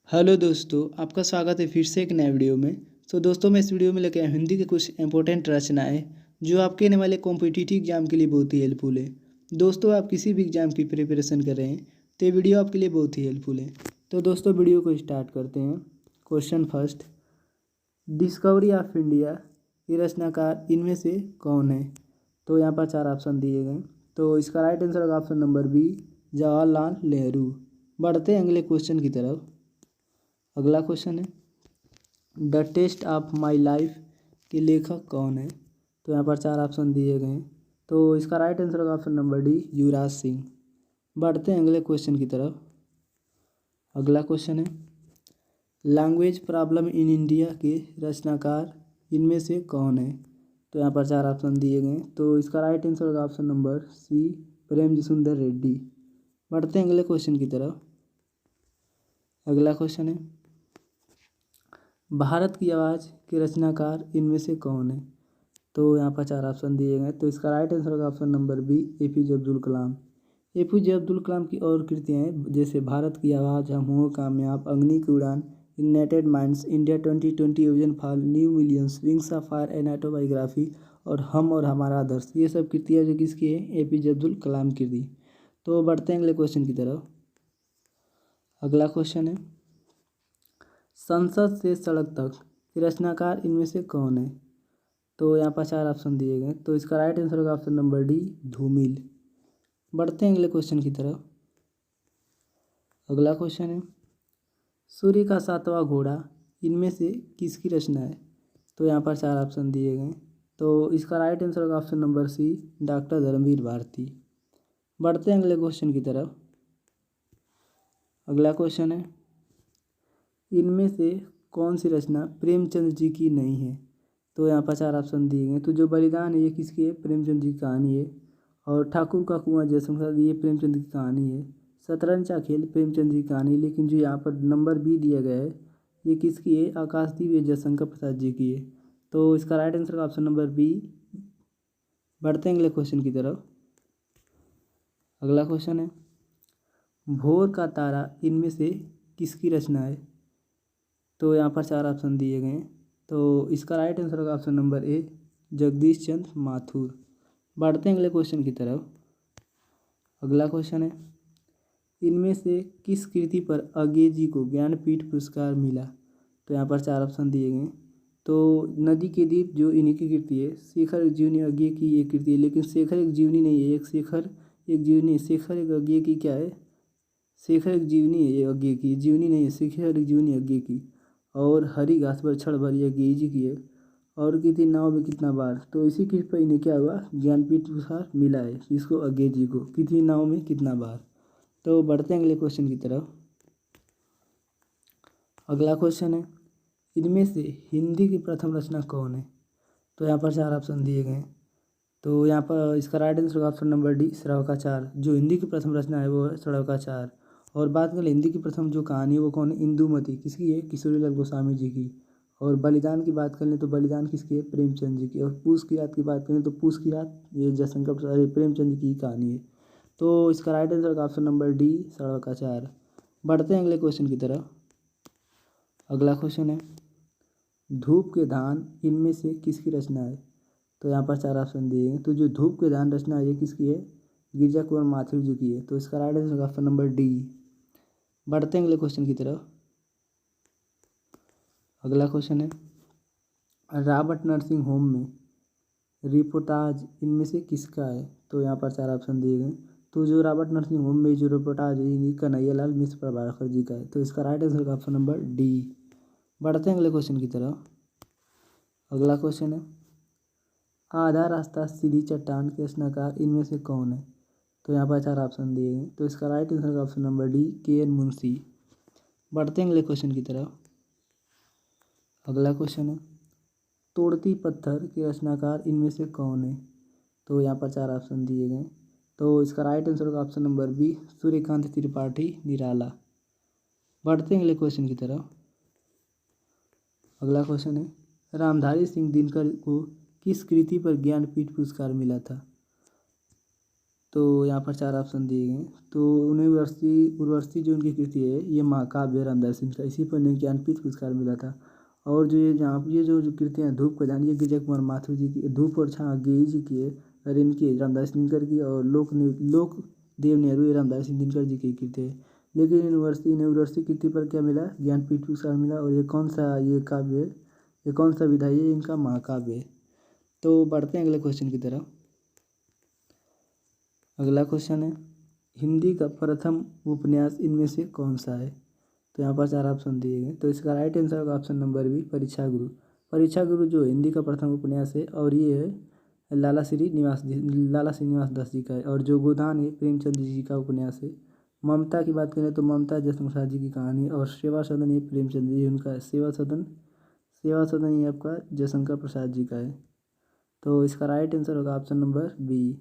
Hello दोस्तों, आपका स्वागत है फिर से एक नए वीडियो में। दोस्तों, मैं इस वीडियो में लेके आया हूँ हिंदी के कुछ इंपॉर्टेंट रचनाएं जो आपके आने वाले कॉम्पिटिटिव एग्जाम के लिए बहुत ही हेल्पफुल है। दोस्तों, आप किसी भी एग्जाम की प्रिपरेशन कर रहे हैं तो ये वीडियो आपके लिए बहुत ही हेल्पफुल है। तो दोस्तों, वीडियो को स्टार्ट करते हैं। Question first, discovery of India ये रचनाकार इनमें से कौन है? तो यहाँ पर चार ऑप्शन दिए गए। तो इसका राइट आंसर होगा option number B, Jawaharlal Nehru. बढ़ते हैं अगले क्वेश्चन की तरफ। अगला क्वेश्चन है, the test of my life के लेखक कौन है? तो यहाँ पर चार ऑप्शन दिए गए हैं। तो इसका राइट आंसर होगा option number D, Yuvraj Singh. बढ़ते हैं अगले क्वेश्चन की तरफ। अगला क्वेश्चन है, लैंग्वेज प्रॉब्लम इन इंडिया के रचनाकार इनमें से कौन है? तो यहाँ पर चार ऑप्शन दिए गए हैं। तो इसका राइट आंसर होगा ऑप्शन नंबर सी, प्रेमजी सुंदर रेड्डी। बढ़ते हैं अगले क्वेश्चन की तरफ। अगला क्वेश्चन है, भारत की आवाज़ के रचनाकार इनमें से कौन है? तो यहाँ पर चार ऑप्शन दिए गए। तो इसका राइट आंसर होगा option number B, APJ Abdul Kalam. APJ Abdul Kalam की और कृतियाँ हैं जैसे भारत की आवाज़, हम हो कामयाब, अग्नि की उड़ान, ignited minds, India 2020, vision fall, new millions, wings of fire, an autobiography और हम और हमारा आदर्श। ये सब कृतियाँ जो किसकी है? एपीजे अब्दुल कलाम की दी। तो बढ़ते हैं अगले क्वेश्चन की तरफ। अगला क्वेश्चन है, संसद से सड़क तक के रचनाकार इनमें से कौन है? तो यहाँ पर चार ऑप्शन दिए गए। तो इसका राइट आंसर होगा ऑप्शन नंबर डी, धूमिल। बढ़ते हैं अगले क्वेश्चन की तरफ। अगला क्वेश्चन है, सूर्य का सातवां घोड़ा इनमें से किसकी रचना है? तो यहाँ पर चार ऑप्शन दिए गए। तो इसका राइट आंसर होगा option number C, doctor Dharamvir Bharati. बढ़ते हैं अगले क्वेश्चन की तरफ। अगला क्वेश्चन है, इनमें से कौन सी रचना प्रेमचंद जी की नहीं है? तो यहाँ पर चार ऑप्शन दिए गए। तो जो बलिदान है ये किसकी है? प्रेमचंद जी की कहानी है। और ठाकुर का कुआं जयशंकर, ये प्रेमचंद की कहानी है। शतरंज का खेल प्रेमचंद जी की कहानी। लेकिन जो यहाँ पर नंबर बी दिया गया है ये किसकी है? आकाशदीप ये जयशंकर प्रसाद जी की है। तो इसका right answer option number B. बढ़ते हैं अगले क्वेश्चन की तरफ। अगला क्वेश्चन है, भोर का तारा इनमें से किसकी रचना है? तो यहाँ पर चार ऑप्शन दिए गए हैं। तो इसका राइट आंसर होगा ऑप्शन नंबर ए, जगदीश चंद्र माथुर। बढ़ते हैं अगले क्वेश्चन की तरफ। अगला क्वेश्चन है, इनमें से किस कृति पर अज्ञे जी को ज्ञानपीठ पुरस्कार मिला? तो यहाँ पर चार ऑप्शन दिए गए। तो नदी के दीप जो इन्हीं की कृति है। शेखर एक जीवनी अज्ञे की ये कृति है। लेकिन शेखर एक जीवनी नहीं है, एक शेखर एक जीवनी, शेखर एक अज्ञे की क्या है? शेखर एक जीवनी है, ये अज्ञे की जीवनी नहीं है, शेखर एक जीवनी अज्ञे की। और हरी घास पर क्षण भर ये अज्ञे जी की है। और कितनी नाव में कितना बार, तो इसी कृति पर इन्हें क्या हुआ? ज्ञानपीठ पुरस्कार मिला है। इसको अज्ञे जी को, कितनी नाव में कितना बार। तो बढ़ते हैं अगले क्वेश्चन की तरफ। अगला क्वेश्चन है, इनमें से हिंदी की प्रथम रचना कौन है? तो यहाँ पर चार ऑप्शन दिए गए। तो यहाँ पर इसका राइट आंसर होगा ऑप्शन नंबर डी, श्रवकाचार। जो हिंदी की प्रथम रचना है वो है श्रवकाचार। और बात करें हिंदी की प्रथम जो कहानी है वो कौन है? इंदुमती। किसकी है? किशोरीलाल गोस्वामी जी की। और बलिदान की बात करें तो बलिदान किसकी है? प्रेमचंद जी की। और पूस की रात की बात करें तो पूस की रात ये जयशंकर प्रसाद प्रेमचंद जी की कहानी है। तो इसका राइट आंसर होगा ऑप्शन नंबर डी, श्रवकाचार। बढ़ते हैं अगले क्वेश्चन की तरफ। अगला क्वेश्चन है, धूप के धान इनमें से किसकी रचना है? तो यहाँ पर चार ऑप्शन दिए हैं। तो जो धूप के धान रचना है ये किसकी है? गिरजा कुमार माथुर जी की है। तो इसका राइट आंसर होगा ऑप्शन नंबर डी। बढ़ते हैं अगले क्वेश्चन की तरफ। अगला क्वेश्चन है, रॉबर्ट नर्सिंग होम में रिपोर्टाज इनमें से किसका है? तो यहाँ पर चार ऑप्शन दिए गए। तो जो रॉबर्ट नर्सिंग होम में जो रिपोर्टाज है ये कन्हैयालाल मिश्र प्रभाकर जी का है। तो इसका राइट आंसर होगा ऑप्शन नंबर डी। बढ़ते हैं अगले क्वेश्चन की तरफ। अगला क्वेश्चन है, आधा रास्ता सीधी चट्टान के रचनाकार इनमें से कौन है? तो यहाँ पर चार ऑप्शन दिए गए। तो इसका राइट आंसर होगा ऑप्शन नंबर डी, के एन मुंशी। बढ़ते हैं अगले क्वेश्चन की तरफ। अगला क्वेश्चन है, तोड़ती पत्थर के रचनाकार इनमें से कौन है? तो यहाँ पर चार ऑप्शन दिए गए। तो इसका राइट आंसर होगा option number B, Suryakant Tripathi Nirala. बढ़ते हैं अगले क्वेश्चन की तरफ। अगला क्वेश्चन है, रामधारी सिंह दिनकर को किस कृति पर ज्ञानपीठ पुरस्कार मिला था? तो यहाँ पर 4 ऑप्शन दिए गए हैं। तो उर्वशी जो उनकी कृति है ये महाकाव्य है रामदास सिंह का, इसी पर इन्हें ज्ञानपीठ पुरस्कार मिला था। और जो ये जो कृतियाँ धूप का जान ये विजय कुमार माथुर जी की, धूप और छाँव गेय जी की है, और इनकी रामदास दिनकर की, और लोक देव नेहरू ये रामदास दिनकर जी की कृति है। लेकिन इन्हें उर्वशी कृति पर क्या मिला, ज्ञानपीठ पुरस्कार मिला। और ये कौन सा ये काव्य है, ये कौन सा विधा है, ये इनका महाकाव्य है। तो बढ़ते हैं अगले क्वेश्चन की तरफ। अगला क्वेश्चन है हिंदी का प्रथम उपन्यास इनमें से कौन सा है। तो यहाँ पर 4 ऑप्शन दिए गए, तो इसका राइट आंसर होगा ऑप्शन नंबर बी, परीक्षा गुरु। परीक्षा गुरु जो हिंदी का प्रथम उपन्यास है, और ये है लाला श्रीनिवास दास जी का है। और जो गोदान है प्रेमचंद जी का उपन्यास है। ममता की बात करें तो ममता जयशंकर प्रसाद जी की कहानी है। और सेवा सदन ये प्रेमचंद जी उनका सेवा सदन ये आपका जयशंकर प्रसाद जी का है। तो इसका राइट आंसर होगा ऑप्शन नंबर बी।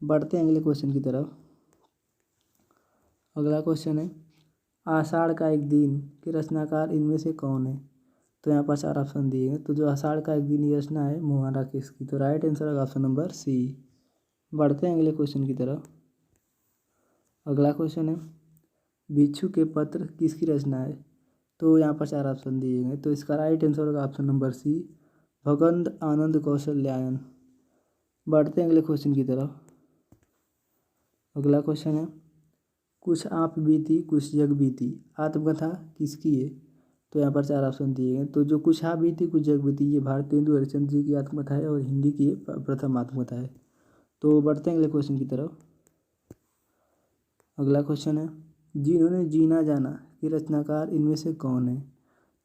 बढ़ते हैं अगले क्वेश्चन की तरफ। अगला क्वेश्चन है आषाढ़ का एक दिन के रचनाकार इनमें से कौन है। तो यहाँ पर 4 ऑप्शन दिए हैं। तो जो आषाढ़ का एक दिन ये रचना है मोहन राकेश की। तो राइट आंसर होगा ऑप्शन नंबर सी। बढ़ते हैं अगले क्वेश्चन की तरफ। अगला क्वेश्चन है भिक्षु के पत्र किसकी रचना है। तो यहाँ पर 4 ऑप्शन दिए गए, तो इसका राइट आंसर होगा ऑप्शन नंबर सी, भगवंत आनंद कौशल्यायन। बढ़ते हैं अगले क्वेश्चन की तरफ। अगला क्वेश्चन है कुछ आप बीती कुछ जग बीती आत्मकथा किसकी है। तो यहाँ पर 4 ऑप्शन दिए गए, तो जो कुछ आप बीती कुछ जग बीती ये भारतेंदु हरिश्चंद्र जी की आत्मकथा है, और हिंदी की प्रथम आत्मकथा है। तो बढ़ते हैं अगले क्वेश्चन की तरफ। अगला क्वेश्चन है जिन्होंने जीना जाना के रचनाकार इनमें से कौन है।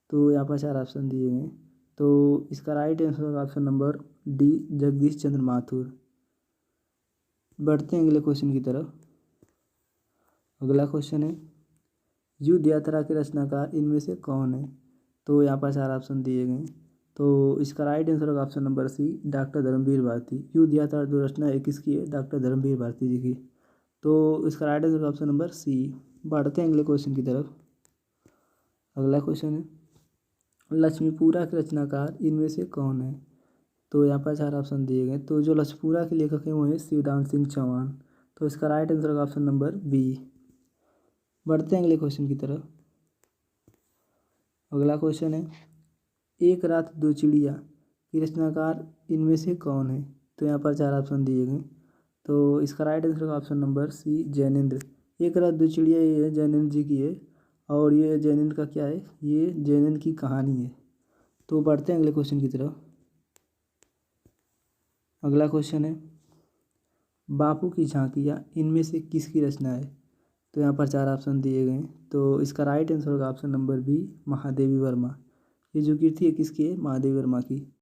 तो यहाँ पर 4 ऑप्शन दिए गए, तो इसका राइट आंसर होगा ऑप्शन नंबर डी, जगदीश चंद्र माथुर। बढ़ते हैं अगले क्वेश्चन की तरफ। अगला क्वेश्चन है युद्ध यात्रा के रचनाकार इनमें से कौन है। तो यहाँ पर 4 ऑप्शन दिए गए, तो इसका राइट आंसर होगा option number C, doctor Dharamvir Bharati. Yuddh Yatra जो रचना है किसकी है, डॉक्टर धर्मवीर भारती जी की। तो इसका right answer option number C. बढ़ते हैं अगले क्वेश्चन की तरफ। अगला क्वेश्चन है लक्ष्मीपुरा के रचनाकार इनमें से कौन है। तो यहाँ पर 4 ऑप्शन दिए गए, तो जो लक्ष्मीपुरा के लेखक हैं वो हैं शिवदान सिंह चौहान। तो इसका राइट आंसर होगा ऑप्शन नंबर बी। बढ़ते हैं अगले क्वेश्चन की तरफ। अगला क्वेश्चन है एक रात दो चिड़िया की रचनाकार इनमें से कौन है। तो यहाँ पर 4 ऑप्शन दिए गए, तो इसका राइट आंसर होगा ऑप्शन नंबर सी, जैनेंद्र। एक रात दो चिड़िया ये है जैनेंद्र जी की है, और ये जैनेंद्र का क्या है, ये जैनेंद्र की कहानी है। तो बढ़ते हैं अगले क्वेश्चन की तरफ। अगला क्वेश्चन है बापू की झांकियाँ इनमें से किसकी रचना है। तो यहाँ पर 4 ऑप्शन दिए गए, तो इसका राइट आंसर होगा option number B, Mahadevi Verma. ये जो कृति है किसकी है, महादेवी वर्मा की।